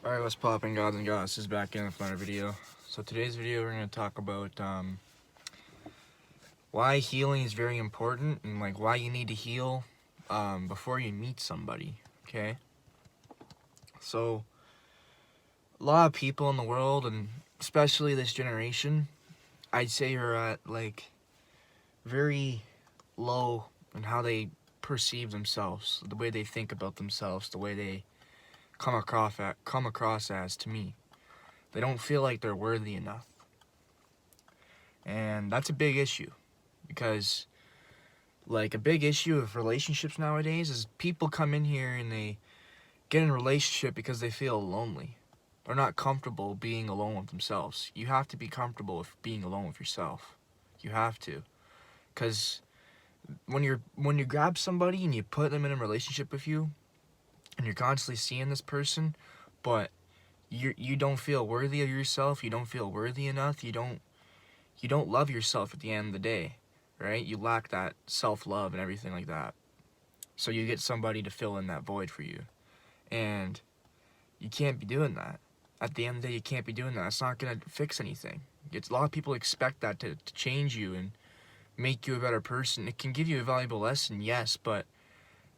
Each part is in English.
Alright, what's poppin', gods and goddesses, back in with another video. So today's video we're going to talk about why healing is very important and like why you need to heal before you meet somebody, okay? So a lot of people in the world, and especially this generation, I'd say are at like very low in how they perceive themselves, the way they think about themselves, the way they come across as, to me. They don't feel like they're worthy enough. And that's a big issue, because like a big issue of relationships nowadays is people come in here and they get in a relationship because they feel lonely. They're not comfortable being alone with themselves. You have to be comfortable with being alone with yourself. You have to. Because when you grab somebody and you put them in a relationship with you, and you're constantly seeing this person, but you don't feel worthy of yourself, you don't feel worthy enough, you don't love yourself at the end of the day, right? You lack that self-love and everything like that. So you get somebody to fill in that void for you. And you can't be doing that. At the end of the day, you can't be doing that. It's not going to fix anything. A lot of people expect that to change you and make you a better person. It can give you a valuable lesson, yes, but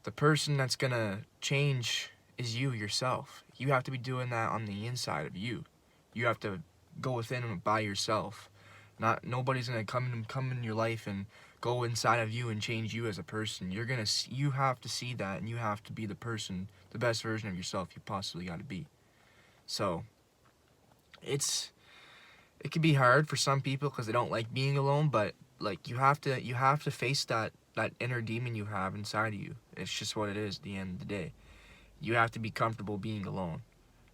the person that's going to change is you yourself. You have to be doing that on the inside of you. You have to go within and by yourself. Nobody's gonna come in your life and go inside of you and change you as a person. You have to see that, and you have to be the best version of yourself you possibly got to be. So it can be hard for some people because they don't like being alone, but like you have to face that inner demon you have inside of you. It's just what it is at the end of the day. You have to be comfortable being alone,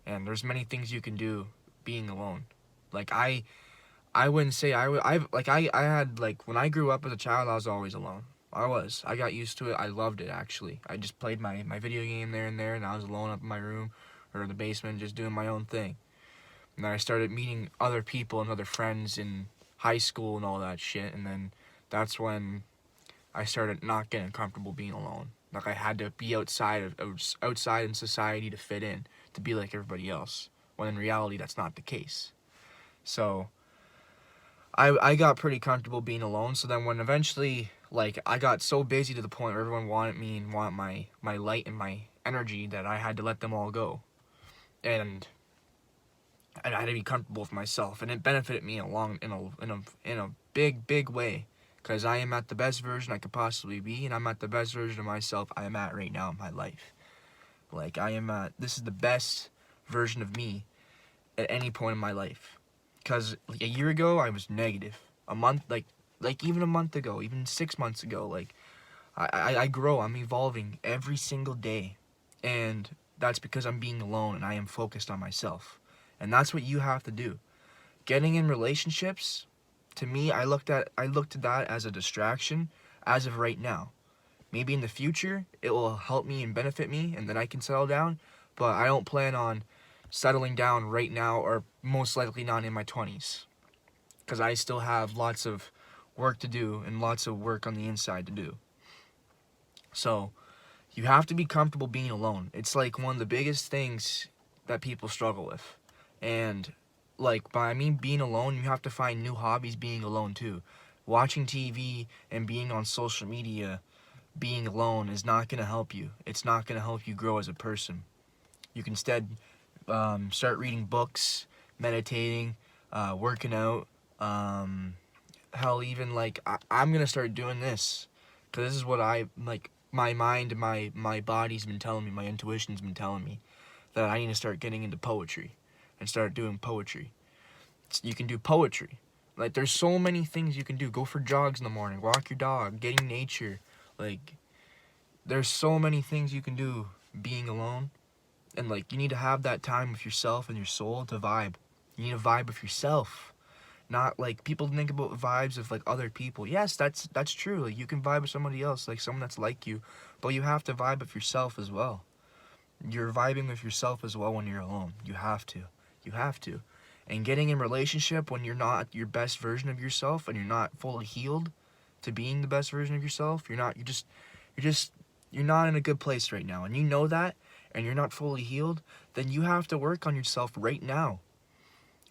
and there's many things you can do being alone. Like I wouldn't say I had, like, when I grew up as a child, I was always alone. I got used to it. I loved it, actually. I just played my video game there, and I was alone up in my room or in the basement just doing my own thing. And then I started meeting other people and other friends in high school and all that shit, and then that's when I started not getting comfortable being alone. Like, I had to be outside in society to fit in, to be like everybody else, when in reality that's not the case. So I got pretty comfortable being alone. So then when eventually, like, I got so busy to the point where everyone wanted me and wanted my light and my energy, that I had to let them all go. And I had to be comfortable with myself, and it benefited me in a big way, because I am at the best version I could possibly be, and I'm at the best version of myself I am at right now in my life. Like, this is the best version of me at any point in my life. Because a year ago, I was negative. A month, like even a month ago, even 6 months ago, like, I grow, I'm evolving every single day. And that's because I'm being alone and I am focused on myself. And that's what you have to do. Getting in relationships, to me, I looked at that as a distraction as of right now. Maybe in the future, it will help me and benefit me, and then I can settle down. But I don't plan on settling down right now, or most likely not in my 20s, because I still have lots of work to do and lots of work on the inside to do. So you have to be comfortable being alone. It's like one of the biggest things that people struggle with. And like, by being alone, you have to find new hobbies being alone too. Watching TV and being on social media being alone is not going to help you. It's not going to help you grow as a person. You can instead start reading books, meditating, working out. Hell, even like I'm gonna start doing this, because this is what I like. My mind and my body's been telling me, my intuition's been telling me that I need to start getting into poetry and start doing poetry. You can do poetry. Like, there's so many things you can do. Go for jogs in the morning, walk your dog, get in nature. Like, there's so many things you can do being alone. And like, you need to have that time with yourself and your soul to vibe. You need to vibe with yourself. Not like, people think about vibes of like other people. Yes, that's true. Like, you can vibe with somebody else, like someone that's like you, but you have to vibe with yourself as well. You're vibing with yourself as well when you're alone. You have to. You have to. And getting in relationship when you're not your best version of yourself and you're not fully healed to being the best version of yourself, you're not in a good place right now, and you know that, and you're not fully healed, then you have to work on yourself right now.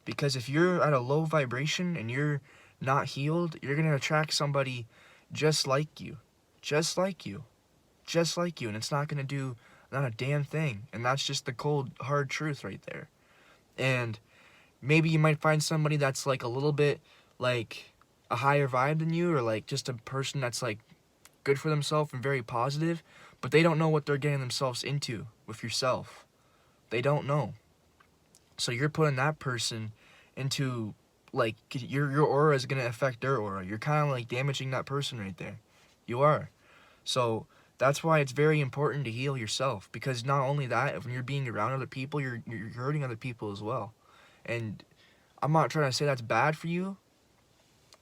Because if you're at a low vibration and you're not healed, you're going to attract somebody just like you. Just like you. Just like you. And it's not going to do not a damn thing. And that's just the cold, hard truth right there. And maybe you might find somebody that's like a little bit like a higher vibe than you, or like just a person that's like good for themselves and very positive, but they don't know what they're getting themselves into with yourself. They don't know. So you're putting that person into, like, your aura is going to affect their aura. You're kind of like damaging that person right there. You are. So that's why it's very important to heal yourself, because not only that, when you're being around other people, you're hurting other people as well. And I'm not trying to say that's bad for you,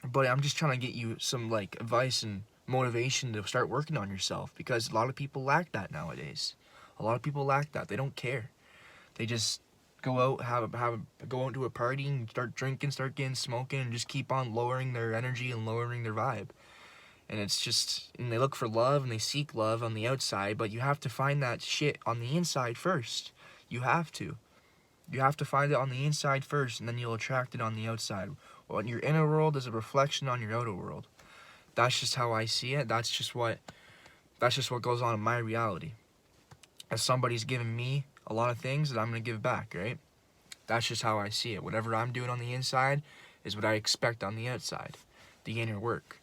but I'm just trying to get you some like advice and motivation to start working on yourself, because a lot of people lack that nowadays. A lot of people lack that. They don't care. They just go out, go out to a party and start drinking, start getting smoking, and just keep on lowering their energy and lowering their vibe. And it's just, and they look for love and they seek love on the outside, but you have to find that shit on the inside first. You have to. You have to find it on the inside first, and then you'll attract it on the outside. Well, your inner world is a reflection on your outer world. That's just how I see it. That's just what goes on in my reality. As somebody's giving me a lot of things that I'm going to give back, right? That's just how I see it. Whatever I'm doing on the inside is what I expect on the outside. The inner work.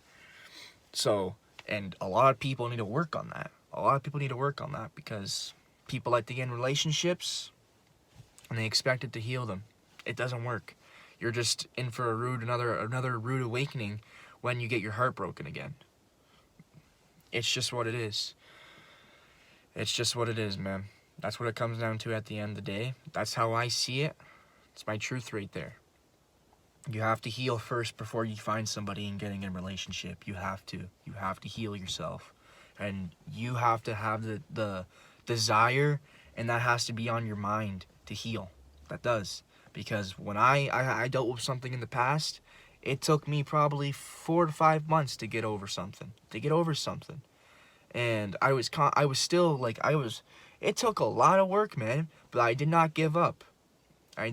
So, and a lot of people need to work on that. A lot of people need to work on that, because people like to get in relationships and they expect it to heal them. It doesn't work. You're just in for another rude awakening when you get your heart broken again. It's just what it is. It's just what it is, man. That's what it comes down to at the end of the day. That's how I see it. It's my truth right there. You have to heal first before you find somebody and getting in a relationship. You have to. You have to heal yourself. And you have to have the desire, and that has to be on your mind to heal. That does. Because when I dealt with something in the past, it took me probably 4 to 5 months to get over something. And it took a lot of work, man, but I did not give up. I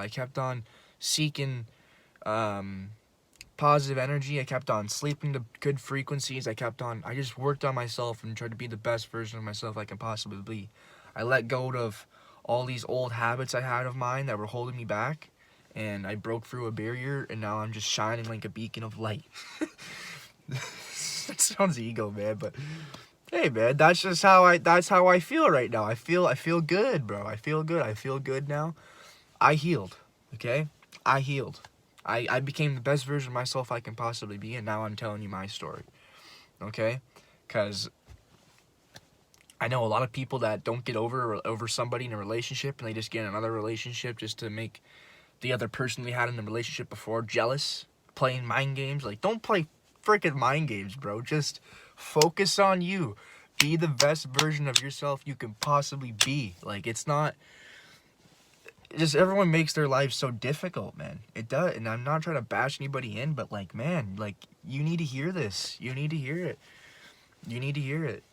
kept on seeking positive energy. I kept on sleeping to good frequencies. I just worked on myself and tried to be the best version of myself I can possibly be. I let go of all these old habits I had of mine that were holding me back, and I broke through a barrier, and now I'm just shining like a beacon of light. That sounds ego, man, but hey, man, that's how I feel right now. I feel good, bro. I feel good now. I healed, okay? I healed. I became the best version of myself I can possibly be, and now I'm telling you my story, okay? Because I know a lot of people that don't get over somebody in a relationship, and they just get in another relationship just to make the other person they had in the relationship before jealous, playing mind games. Like, don't play freaking mind games, bro. Just focus on you. Be the best version of yourself you can possibly be. Like, it's not... Just everyone makes their lives so difficult, man. It does. And I'm not trying to bash anybody in, but, like, man, like, you need to hear this. You need to hear it. You need to hear it.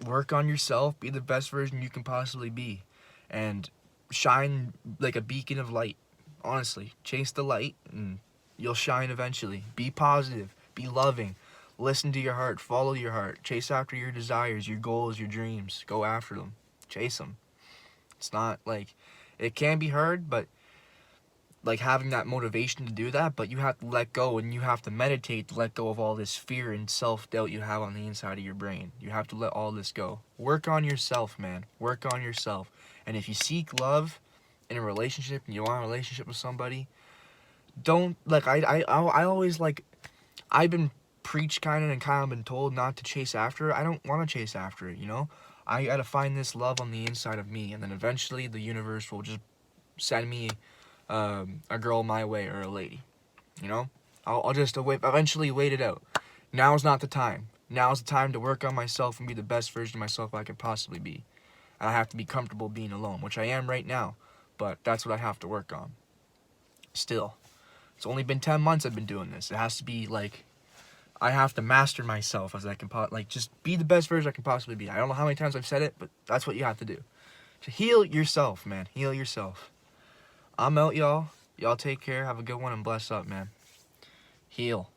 Work on yourself. Be the best version you can possibly be. And shine like a beacon of light. Honestly. Chase the light, and you'll shine eventually. Be positive. Be loving. Listen to your heart. Follow your heart. Chase after your desires, your goals, your dreams. Go after them. Chase them. It's not like... It can be hard, but... Like, having that motivation to do that, but you have to let go, and you have to meditate to let go of all this fear and self-doubt you have on the inside of your brain. You have to let all this go. Work on yourself, man. Work on yourself. And if you seek love in a relationship, and you want a relationship with somebody, don't... Like, I always, like... I've been preached kind of been told not to chase after it. I don't want to chase after it, you know? I gotta find this love on the inside of me, and then eventually the universe will just send me a girl my way, or a lady, you know? I'll just eventually wait it out. Now's not the time. Now's the time to work on myself and be the best version of myself I can possibly be. And I have to be comfortable being alone, which I am right now, but that's what I have to work on. Still. It's only been 10 months I've been doing this. It has to be, like, I have to master myself as I can, like, just be the best version I can possibly be. I don't know how many times I've said it, but that's what you have to do. Heal yourself, man. Heal yourself. I'm out, y'all. Y'all take care. Have a good one and bless up, man. Heal.